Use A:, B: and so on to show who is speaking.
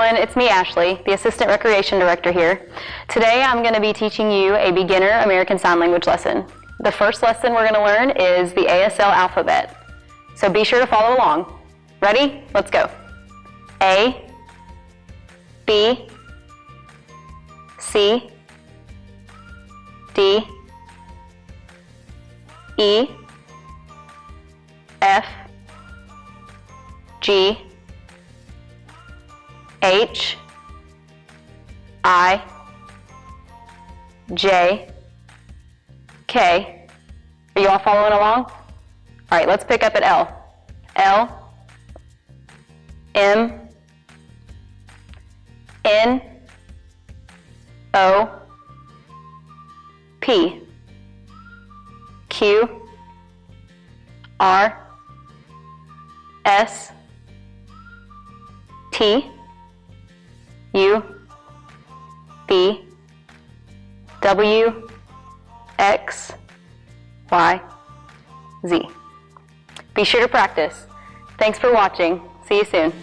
A: everyone, it's me, Ashley, the Assistant Recreation Director here. Today I'm going to be teaching you a beginner American Sign Language lesson. The first lesson we're going to learn is the ASL alphabet. So be sure to follow along. Ready? Let's go. A, B, C, D, E, F, G, H, I, J, K. Are you all following along? All right, let's pick up at L. L, M, N, O, P, Q, R, S, T, U, V, W, X, Y, Z. Be sure to practice. Thanks for watching. See you soon.